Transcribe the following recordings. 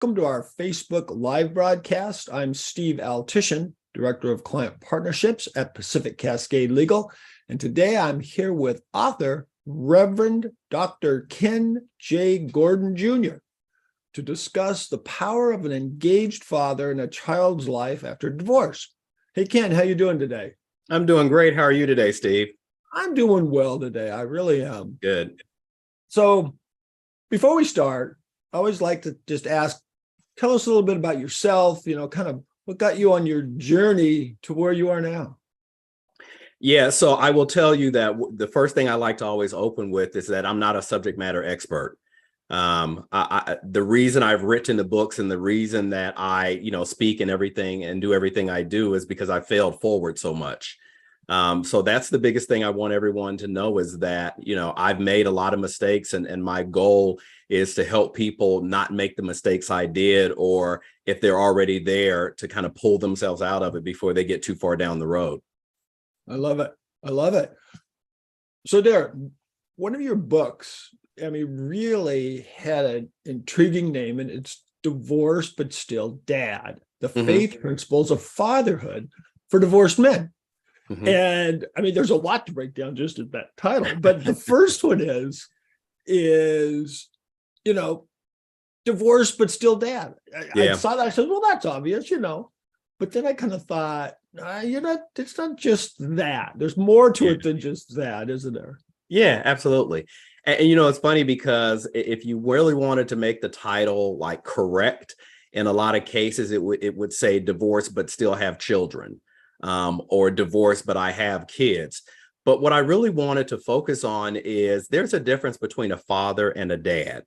Welcome to our Facebook live broadcast. I'm Steve Altition, Director of Client Partnerships at Pacific Cascade Legal. And today I'm here with author Reverend Dr. Ken J. Gordon Jr. to discuss the power of an engaged father in a child's life after divorce. Hey, Ken, how you doing today? I'm doing great. How are you today, Steve? I'm doing well today. I really am. Good. So before we start, I always like to just ask, tell us a little bit about yourself, kind of what got you on your journey to where you are now. Yeah, so I will tell you that the first thing I like to always open with is that I'm not a subject matter expert. The reason I've written the books and the reason that I, speak and everything and do everything I do is because I failed forward so much. So that's the biggest thing I want everyone to know is that, I've made a lot of mistakes and my goal is to help people not make the mistakes I did, or if they're already there, to kind of pull themselves out of it before they get too far down the road. I love it. I love it. So Derek, one of your books, really had an intriguing name, and it's Divorced But Still Dad, the Faith Principles of Fatherhood for Divorced Men. And there's a lot to break down just at that title, but the first one is, divorced but still dad. I saw that. I said, well, that's obvious, but then I kind of thought, it's not just that. There's more to it than just that, isn't there? Yeah, absolutely. And it's funny because if you really wanted to make the title like correct, in a lot of cases, it would say divorced but still have children. Or divorced, but I have kids. But what I really wanted to focus on is there's a difference between a father and a dad.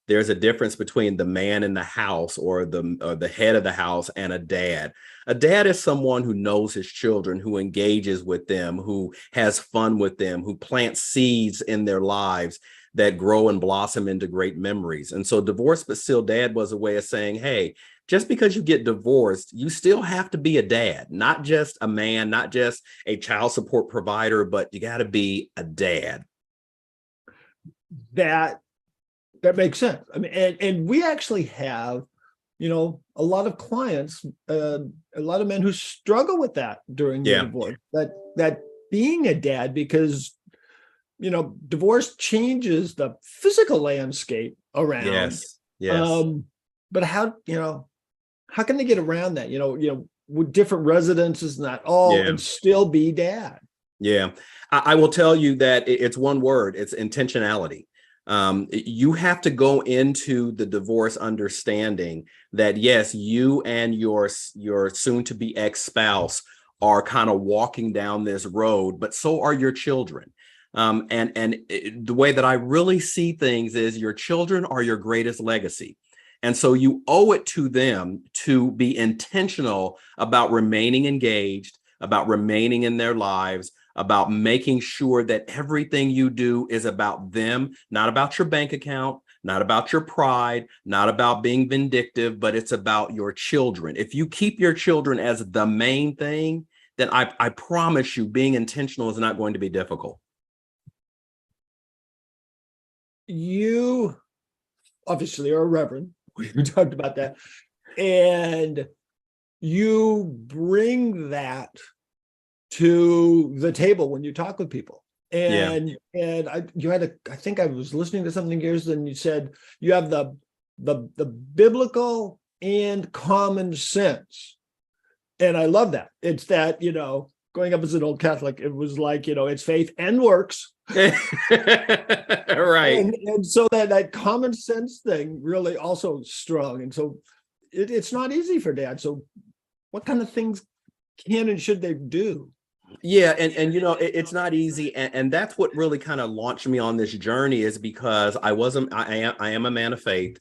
There's a difference between the man in the house or the head of the house and a dad. A dad is someone who knows his children, who engages with them, who has fun with them, who plants seeds in their lives that grow and blossom into great memories. And so Divorced But Still Dad was a way of saying, hey, just because you get divorced, you still have to be a dad, not just a man, not just a child support provider, but you got to be a dad. That makes sense. And we actually have, a lot of clients, a lot of men who struggle with that during the divorce, that being a dad, because, divorce changes the physical landscape around. Yes. But how can they get around that, with different residences and that all and still be dad? Yeah, I will tell you that it's one word, it's intentionality. You have to go into the divorce understanding that, yes, you and your soon to be ex-spouse are kind of walking down this road, but so are your children. And the way that I really see things is your children are your greatest legacy. And so you owe it to them to be intentional about remaining engaged, about remaining in their lives, about making sure that everything you do is about them, not about your bank account, not about your pride, not about being vindictive, but it's about your children. If you keep your children as the main thing, then I promise you being intentional is not going to be difficult. You obviously are a reverend. We talked about that. And you bring that to the table when you talk with people. And I think I was listening to something yours, and you said you have the biblical and common sense. And I love that. It's that, growing up as an old Catholic, it was like, it's faith and works. Right. And so that common sense thing really also strong. And so it's not easy for dad. So what kind of things can and should they do? Yeah. And it's not easy. And that's what really kind of launched me on this journey, is because I am a man of faith.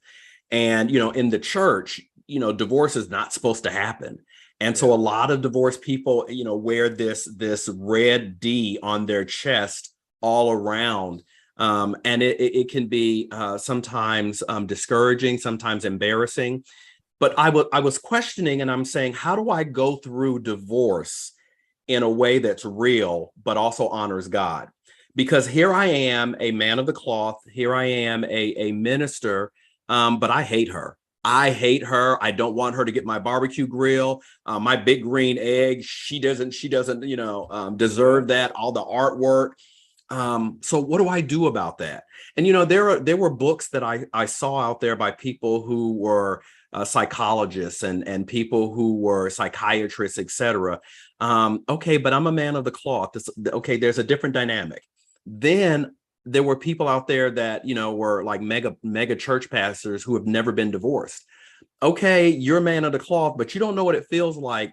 And, in the church, divorce is not supposed to happen. And so a lot of divorced people, wear this red D on their chest all around. And it can be sometimes discouraging, sometimes embarrassing. But I was questioning, and I'm saying, how do I go through divorce in a way that's real, but also honors God? Because here I am, a man of the cloth. Here I am, a minister, but I hate her. I hate her. I don't want her to get my barbecue grill, my big green egg. She doesn't, deserve that. All the artwork. So what do I do about that? And there were books that I saw out there by people who were psychologists and people who were psychiatrists, etc. Okay, but I'm a man of the cloth. Okay, there's a different dynamic. Then there were people out there that were like mega church pastors who have never been divorced. Okay, you're a man of the cloth, but you don't know what it feels like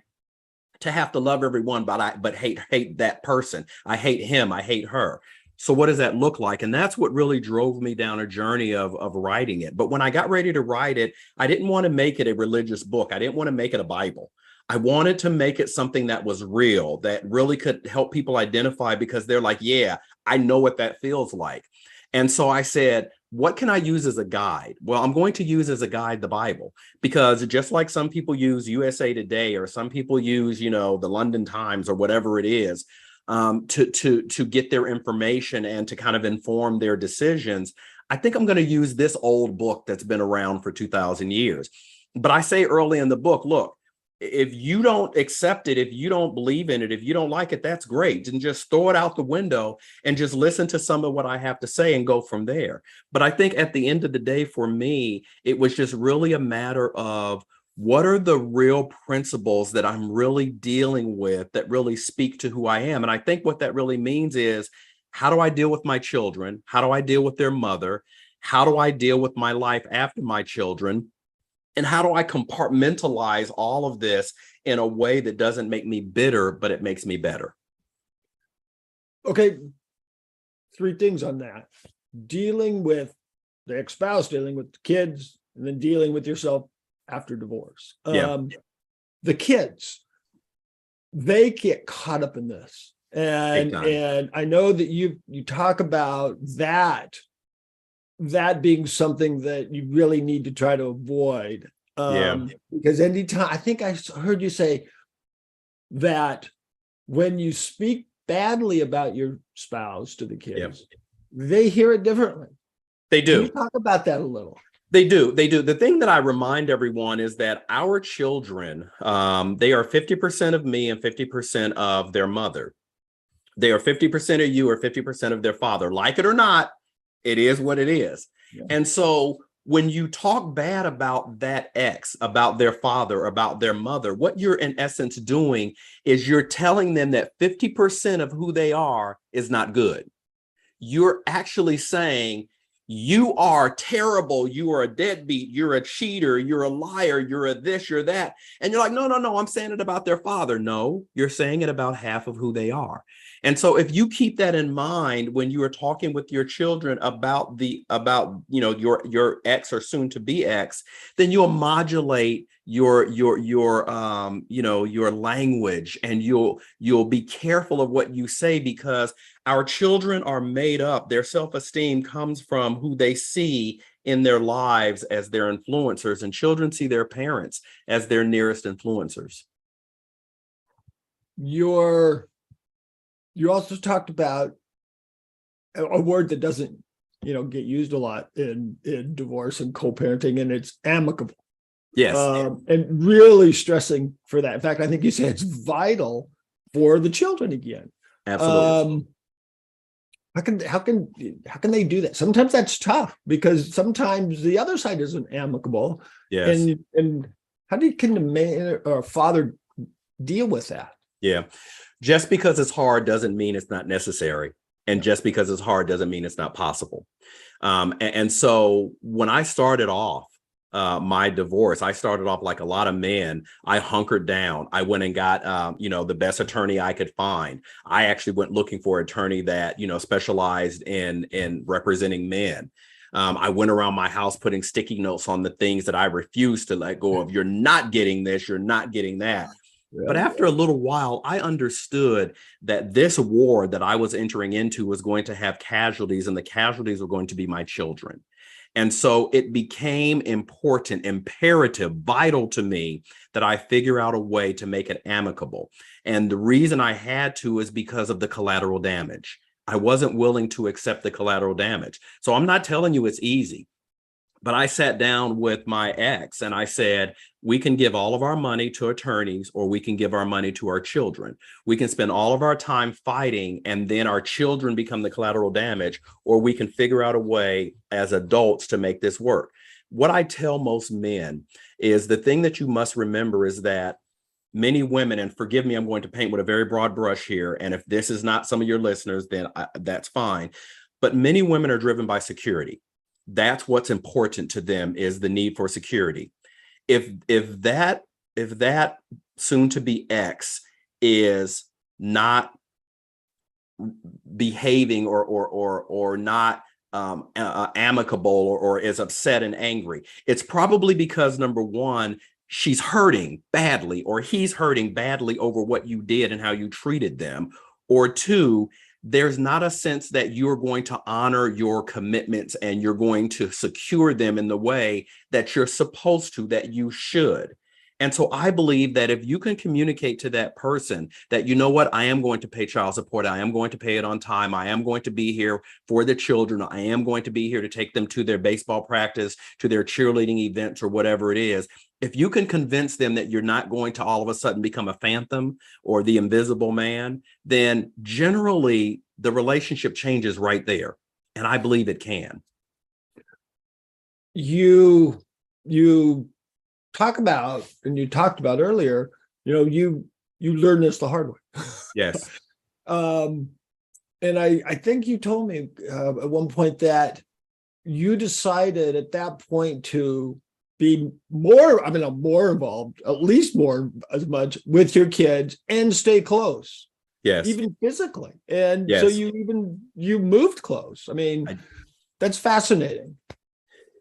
to have to love everyone, but hate that person. I hate him. I hate her. So what does that look like? And that's what really drove me down a journey of writing it. But when I got ready to write it, I didn't want to make it a religious book. I didn't want to make it a Bible. I wanted to make it something that was real, that really could help people identify, because they're like, yeah, I know what that feels like. And so I said, what can I use as a guide? Well, I'm going to use as a guide the Bible, because just like some people use USA Today, or some people use, the London Times or whatever it is, to get their information and to kind of inform their decisions, I think I'm going to use this old book that's been around for 2,000 years. But I say early in the book, look, if you don't accept it, if you don't believe in it, if you don't like it, that's great. And just throw it out the window and just listen to some of what I have to say and go from there. But I think at the end of the day, for me, it was just really a matter of, what are the real principles that I'm really dealing with that really speak to who I am? And I think what that really means is, how do I deal with my children? How do I deal with their mother? How do I deal with my life after my children? And how do I compartmentalize all of this in a way that doesn't make me bitter, but it makes me better? Okay, three things on that. Dealing with the ex-spouse, dealing with the kids, and then dealing with yourself after divorce. Yeah. The kids, they get caught up in this. Big time. And I know that you talk about that being something that you really need to try to avoid. Yeah. Because anytime, I think I heard you say that when you speak badly about your spouse to the kids, they hear it differently. They do. Can you talk about that a little? They do. They do. The thing that I remind everyone is that our children, they are 50% of me and 50% of their mother. They are 50% of you or 50% of their father. Like it or not, it is what it is. Yeah. And so when you talk bad about that ex, about their father, about their mother, what you're in essence doing is you're telling them that 50% of who they are is not good. You're actually saying, you are terrible. You are a deadbeat. You're a cheater. You're a liar. You're a this, you're that. And you're like, no, I'm saying it about their father. No, you're saying it about half of who they are. And so if you keep that in mind when you are talking with your children about your ex or soon to be ex, then you'll modulate your language, and you'll be careful of what you say, because our children are made up. Their self-esteem comes from who they see in their lives as their influencers, and children see their parents as their nearest influencers. You also talked about a word that doesn't, get used a lot in divorce and co-parenting, and it's amicable. Yes. And really stressing for that. In fact, I think you said it's vital for the children again. Absolutely. How can they do that? Sometimes that's tough, because sometimes the other side isn't amicable. Yes. And can the man or father deal with that? Yeah. Just because it's hard doesn't mean it's not necessary. And just because it's hard doesn't mean it's not possible. And so when I started off my divorce, I started off like a lot of men. I hunkered down. I went and got, the best attorney I could find. I actually went looking for an attorney that, specialized in representing men. I went around my house putting sticky notes on the things that I refused to let go of. You're not getting this. You're not getting that. But after a little while, I understood that this war that I was entering into was going to have casualties, and the casualties were going to be my children. And so it became important, imperative, vital to me that I figure out a way to make it amicable. And the reason I had to is because of the collateral damage. I wasn't willing to accept the collateral damage. So I'm not telling you it's easy. But I sat down with my ex and I said, we can give all of our money to attorneys, or we can give our money to our children. We can spend all of our time fighting and then our children become the collateral damage, or we can figure out a way as adults to make this work. What I tell most men is the thing that you must remember is that many women, and forgive me, I'm going to paint with a very broad brush here. And if this is not some of your listeners, then that's fine. But many women are driven by security. That's what's important to them, is the need for security. If that soon to be ex is not behaving or not amicable, or is upset and angry, it's probably because, number one, she's hurting badly, or he's hurting badly over what you did and how you treated them, or two, there's not a sense that you're going to honor your commitments and you're going to secure them in the way that you're supposed to, that you should. And so I believe that if you can communicate to that person that, you know what, I am going to pay child support, I am going to pay it on time, I am going to be here for the children, I am going to be here to take them to their baseball practice, to their cheerleading events, or whatever it is. If you can convince them that you're not going to all of a sudden become a phantom or the invisible man, then generally the relationship changes right there. And I believe it can. You talk about, and you talked about earlier, you learned this the hard way. Yes. And I think you told me at one point that you decided at that point to be more involved, at least more as much with your kids, and stay close. Yes. Even physically. And yes. So you moved close. I mean, that's fascinating.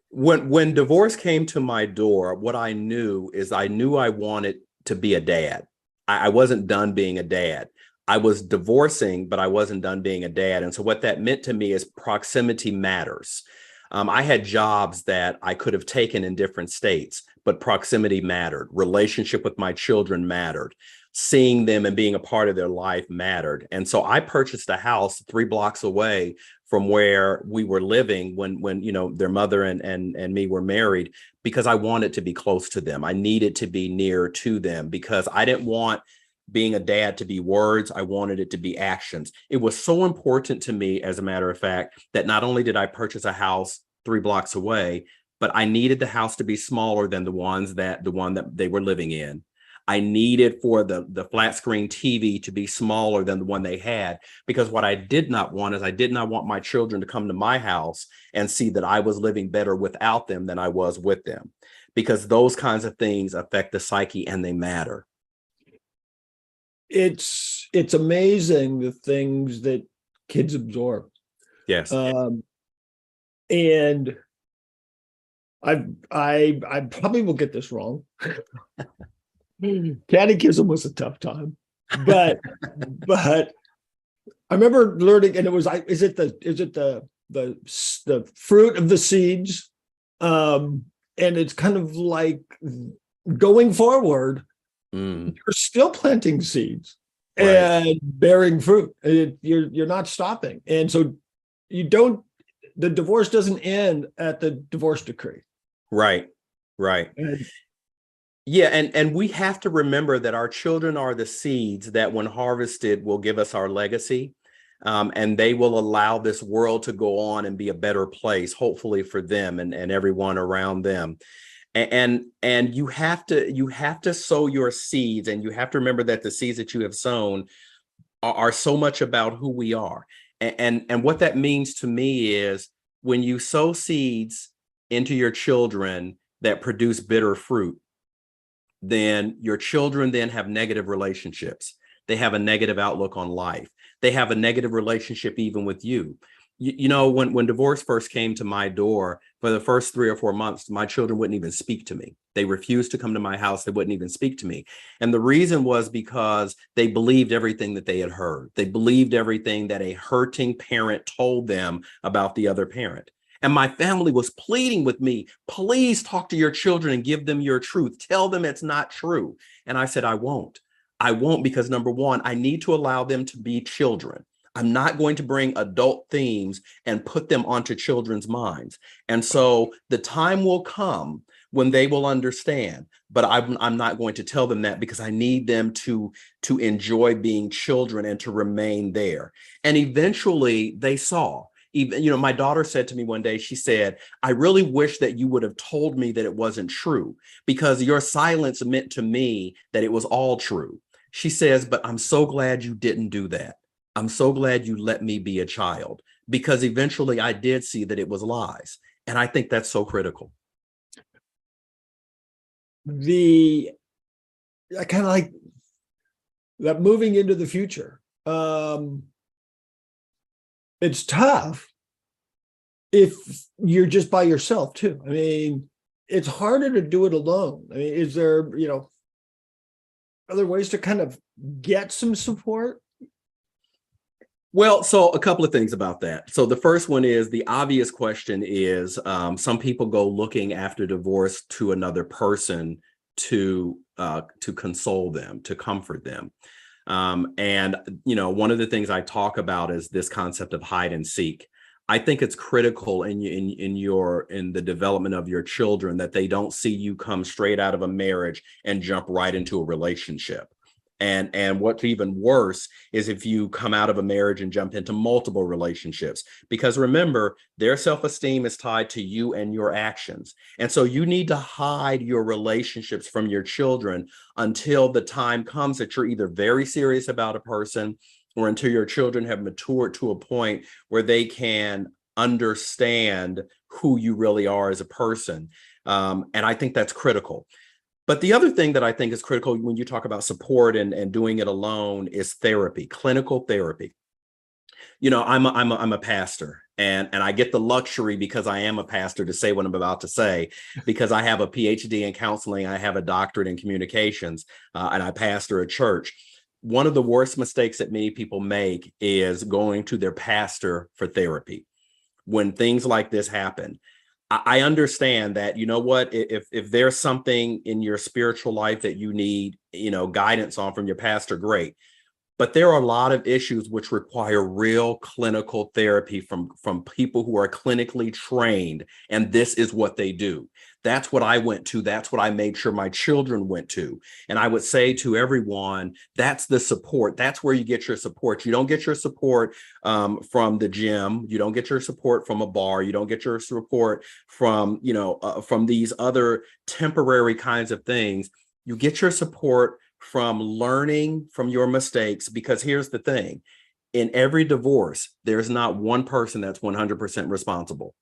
When divorce came to my door, what I knew I wanted to be a dad. I wasn't done being a dad. I was divorcing, but I wasn't done being a dad. And so what that meant to me is proximity matters. I had jobs that I could have taken in different states, but proximity mattered. Relationship with my children mattered. Seeing them and being a part of their life mattered. And so I purchased a house 3 blocks away from where we were living when their mother and me were married, because I wanted to be close to them. I needed to be near to them because I didn't want being a dad to be words. I wanted it to be actions. It was so important to me, as a matter of fact, that not only did I purchase a house 3 blocks away, but I needed the house to be smaller than the one that they were living in. I needed for the flat screen TV to be smaller than the one they had, because what I did not want is I did not want my children to come to my house and see that I was living better without them than I was with them, because those kinds of things affect the psyche and they matter. It's amazing the things that kids absorb. Yes. And I probably will get this wrong. Catechism was a tough time, but I remember learning, and it was, is it the fruit of the seeds? And it's kind of like going forward, you're still planting seeds, right, and bearing fruit. You're not stopping. And so the divorce doesn't end at the divorce decree. Right. Yeah, and we have to remember that our children are the seeds that, when harvested, will give us our legacy, and they will allow this world to go on and be a better place, hopefully for them and everyone around them. And you have to sow your seeds, and you have to remember that the seeds that you have sown are so much about who we are. And what that means to me is, when you sow seeds into your children that produce bitter fruit, then your children then have negative relationships. They have a negative outlook on life. They have a negative relationship even with you. When divorce first came to my door, for the first 3 or 4 months, my children wouldn't even speak to me. They refused to come to my house. They wouldn't even speak to me. And the reason was because they believed everything that they had heard. They believed everything that a hurting parent told them about the other parent. And my family was pleading with me, please talk to your children and give them your truth. Tell them it's not true. And I said, I won't, because number one, I need to allow them to be children. I'm not going to bring adult themes and put them onto children's minds. And so the time will come when they will understand, but I'm not going to tell them that, because I need them to enjoy being children and to remain there. And eventually they saw. Even, you know, my daughter said to me one day, she said, I really wish that you would have told me that it wasn't true, because your silence meant to me that it was all true. She says, but I'm so glad you didn't do that. I'm so glad you let me be a child, because eventually I did see that it was lies. And I think that's so critical. I kind of like that moving into the future. It's tough if you're just by yourself too. I mean, it's harder to do it alone. I mean, is there, other ways to kind of get some support? Well, so a couple of things about that. So the first one is, the obvious question is, some people go looking after divorce to another person to console them, to comfort them. And one of the things I talk about is this concept of hide and seek. I think it's critical in the development of your children that they don't see you come straight out of a marriage and jump right into a relationship. And what's even worse is if you come out of a marriage and jump into multiple relationships, because remember, their self-esteem is tied to you and your actions. And so you need to hide your relationships from your children until the time comes that you're either very serious about a person, or until your children have matured to a point where they can understand who you really are as a person. And I think that's critical. But the other thing that I think is critical when you talk about support and doing it alone is therapy, clinical therapy. I'm a pastor, and I get the luxury, because I am a pastor, to say what I'm about to say, because I have a PhD in counseling, I have a doctorate in communications, and I pastor a church. One of the worst mistakes that many people make is going to their pastor for therapy. When things like this happen, I understand that, if there's something in your spiritual life that you need, guidance on from your pastor, great. But there are a lot of issues which require real clinical therapy from people who are clinically trained. And this is what they do. That's what I went to. That's what I made sure my children went to. And I would say to everyone, that's the support. That's where you get your support. You don't get your support from the gym. You don't get your support from a bar. You don't get your support from, from these other temporary kinds of things. You get your support from learning from your mistakes, because here's the thing. In every divorce, there's not one person that's 100% responsible.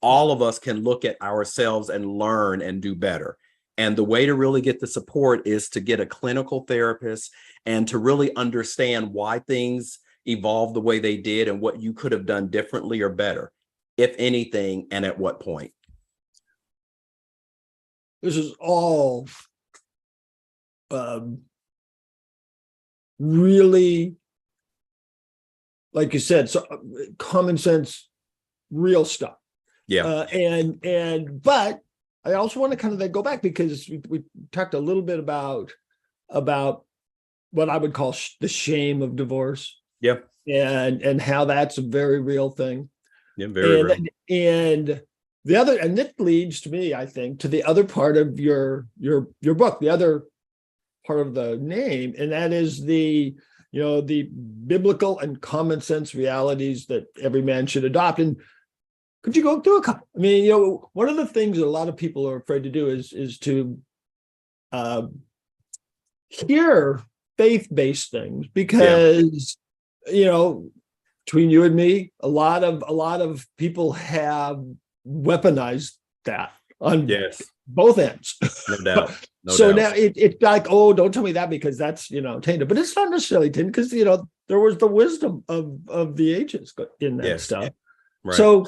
All of us can look at ourselves and learn and do better. And the way to really get the support is to get a clinical therapist and to really understand why things evolved the way they did and what you could have done differently or better, if anything, and at what point. This is all really, like you said, so common sense, real stuff. Yeah. But I also want to kind of then go back, because we talked a little bit about what I would call the shame of divorce. Yep. And how that's a very real thing. Yeah, very real. And the other, and this leads to me, I think, to the other part of your book, the other part of the name, and that is the biblical and common sense realities that every man should adopt. And could you go through a couple? I mean, one of the things that a lot of people are afraid to do is to hear faith-based things, because between you and me, a lot of people have weaponized that on both ends. No doubt. No so doubt. now it's like, oh, don't tell me that, because that's tainted. But it's not necessarily tainted, because there was the wisdom of the ages in that stuff. Right. So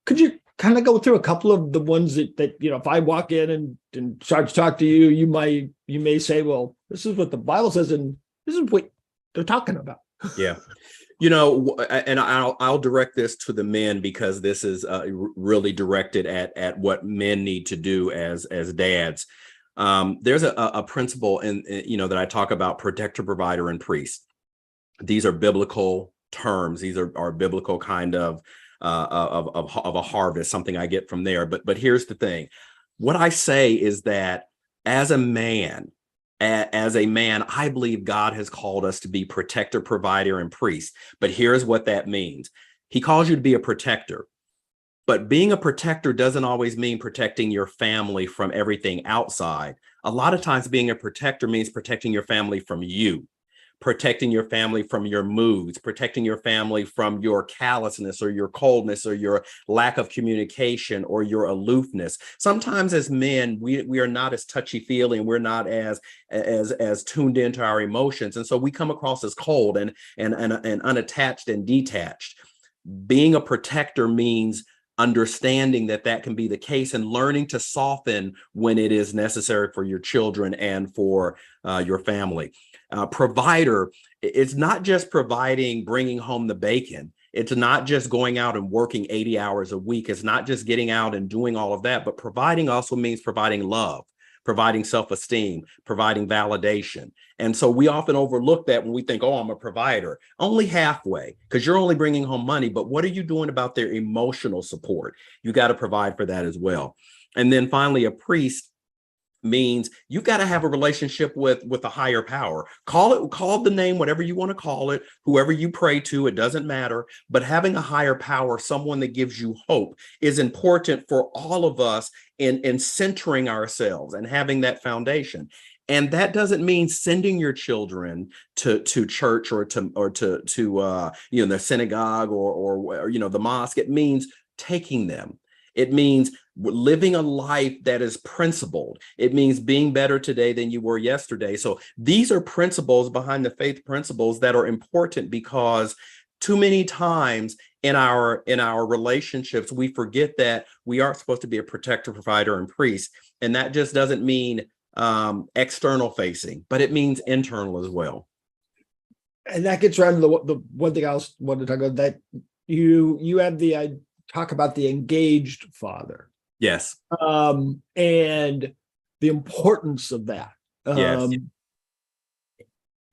could you kind of go through a couple of the ones that if I walk in and start to talk to you, you may say, well, this is what the Bible says, and this is what they're talking about. Yeah. And I'll direct this to the men, because this is really directed at what men need to do as dads. There's a principle in that I talk about: protector, provider, and priest. These are biblical terms. These are biblical kind of a harvest, something I get from there. But here's the thing. What I say is that as a man, I believe God has called us to be protector, provider, and priest. But here's what that means. He calls you to be a protector. But being a protector doesn't always mean protecting your family from everything outside. A lot of times being a protector means protecting your family from you, protecting your family from your moods, protecting your family from your callousness or your coldness or your lack of communication or your aloofness. Sometimes as men, we are not as touchy-feely and we're not as tuned into our emotions. And so we come across as cold and unattached and detached. Being a protector means understanding that can be the case and learning to soften when it is necessary for your children and for your family. Provider, it's not just providing, bringing home the bacon. It's not just going out and working 80 hours a week. It's not just getting out and doing all of that, but providing also means providing love, providing self-esteem, providing validation. And so we often overlook that when we think, oh, I'm a provider. Only halfway, because you're only bringing home money. But what are you doing about their emotional support? You got to provide for that as well. And then finally, a priest means you got to have a relationship with a higher power. Call the name, whatever you want to call it, whoever you pray to, it doesn't matter. But having a higher power, someone that gives you hope, is important for all of us in centering ourselves and having that foundation. And that doesn't mean sending your children to church or to the synagogue or the mosque. It means taking them. It means living a life that is principled. It means being better today than you were yesterday. So these are principles behind the faith principles that are important, because too many times in our relationships, we forget that we are supposed to be a protector, provider, and priest. And that just doesn't mean external facing, but it means internal as well. And that gets around to the one thing I was wanted to talk about, that you have the talk about the engaged father. Yes. And the importance of that. Yes.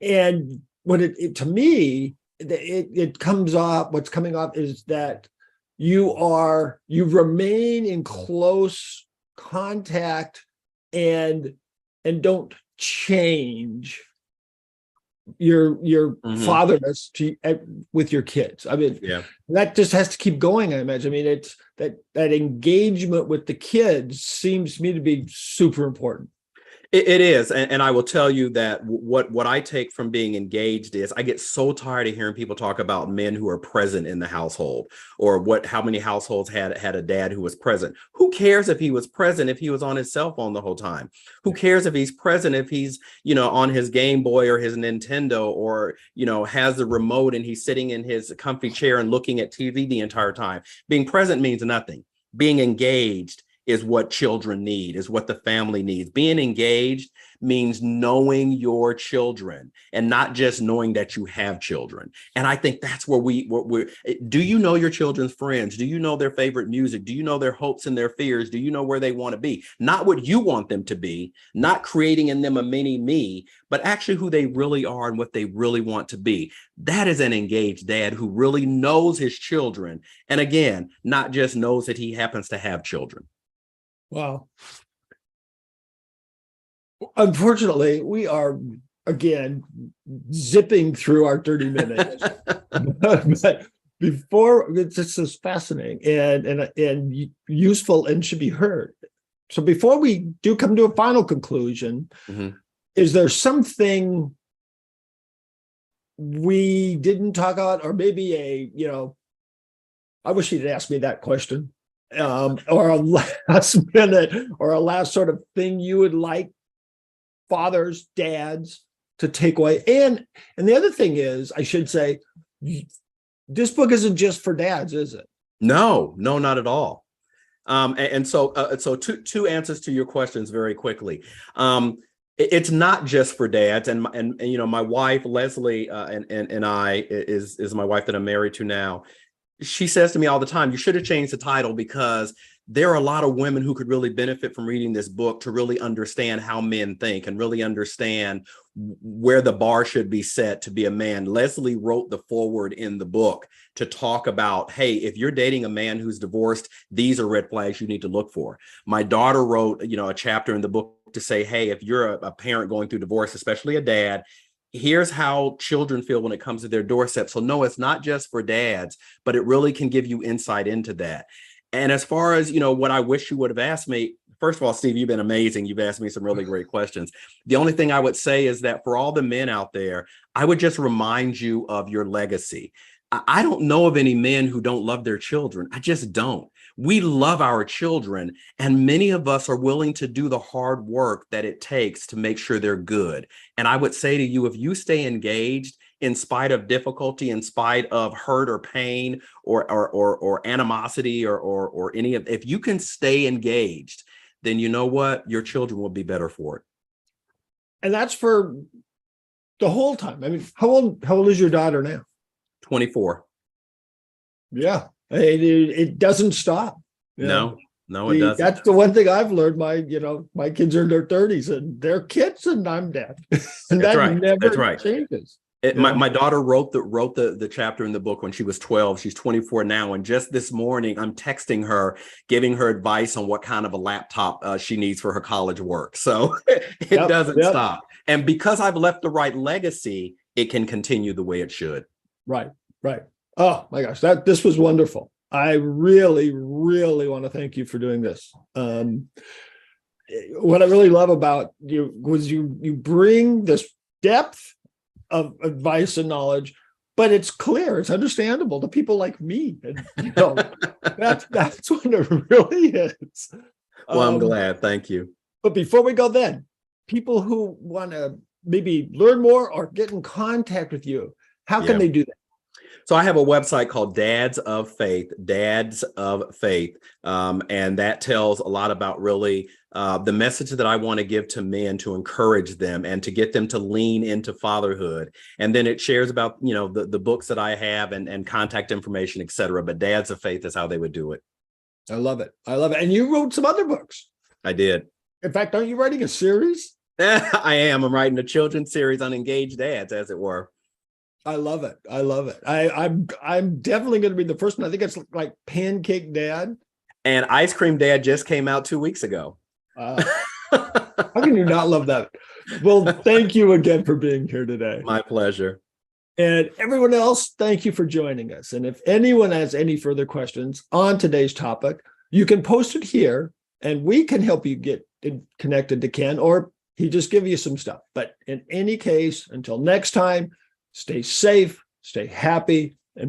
And when it to me, it comes up, what's coming up is that you remain in close contact and don't change your fatherness with your kids. I mean, that just has to keep going, I imagine. I mean, it's that engagement with the kids seems to me to be super important. It is. And I will tell you that what I take from being engaged is I get so tired of hearing people talk about men who are present in the household, or how many households had a dad who was present. Who cares if he was present if he was on his cell phone the whole time? Who cares if he's present if he's, on his Game Boy or his Nintendo, or, has the remote and he's sitting in his comfy chair and looking at TV the entire time? Being present means nothing. Being engaged is what children need, is what the family needs. Being engaged means knowing your children and not just knowing that you have children. And I think that's where do you know your children's friends? Do you know their favorite music? Do you know their hopes and their fears? Do you know where they want to be? Not what you want them to be, not creating in them a mini me, but actually who they really are and what they really want to be. That is an engaged dad who really knows his children. And again, not just knows that he happens to have children. Wow. Unfortunately, we are again zipping through our 30 minutes. But before, this is fascinating and useful and should be heard. So before we do come to a final conclusion, is there something we didn't talk about, or maybe I wish you'd asked me that question. Or a last minute or a last sort of thing you would like fathers, dads to take away. And the other thing is, I should say, this book isn't just for dads, is it? No, not at all. So two answers to your questions very quickly. It's not just for dads, and my wife Leslie and I is my wife that I'm married to now. She says to me all the time, you should have changed the title, because there are a lot of women who could really benefit from reading this book to really understand how men think and really understand where the bar should be set to be a man. Leslie wrote the foreword in the book to talk about, hey, if you're dating a man who's divorced, these are red flags you need to look for. My daughter wrote, a chapter in the book to say, hey, if you're a parent going through divorce, especially a dad, here's how children feel when it comes to their doorstep. So no, it's not just for dads, but it really can give you insight into that. And as far as, what I wish you would have asked me, first of all, Steve, you've been amazing. You've asked me some really great questions. The only thing I would say is that for all the men out there, I would just remind you of your legacy. I don't know of any men who don't love their children. I just don't. We love our children, and many of us are willing to do the hard work that it takes to make sure they're good. And I would say to you, if you stay engaged, in spite of difficulty, in spite of hurt or pain or animosity or any of, if you can stay engaged, then you know what? Your children will be better for it. And that's for the whole time. I mean, how old is your daughter now? 24. Yeah. It doesn't stop. No, it doesn't. That's the one thing I've learned. My kids are in their 30s and they're kids and I'm dad. And That's that right. never That's right. changes. My daughter wrote the chapter in the book when she was 12. She's 24 now. And just this morning, I'm texting her, giving her advice on what kind of a laptop she needs for her college work. So it doesn't stop. And because I've left the right legacy, it can continue the way it should. Right. Oh my gosh, this was wonderful. I really, really want to thank you for doing this. What I really love about you was you bring this depth of advice and knowledge, but it's clear, it's understandable to people like me. And, that's what it really is. Well, I'm glad. Thank you. But before we go then, people who want to maybe learn more or get in contact with you, how can they do that? So I have a website called Dads of Faith, and that tells a lot about really the message that I want to give to men to encourage them and to get them to lean into fatherhood. And then it shares about, the books that I have and contact information, et cetera. But Dads of Faith is how they would do it. I love it. And you wrote some other books. I did. In fact, aren't you writing a series? I am. I'm writing a children's series on engaged dads, as it were. I love it. I'm definitely going to be the first one. I think it's like Pancake Dad. And Ice Cream Dad just came out 2 weeks ago. How can you not love that? Well, thank you again for being here today. My pleasure. And everyone else, thank you for joining us. And if anyone has any further questions on today's topic, you can post it here and we can help you get connected to Ken, or he just give you some stuff. But in any case, until next time, stay safe, stay happy,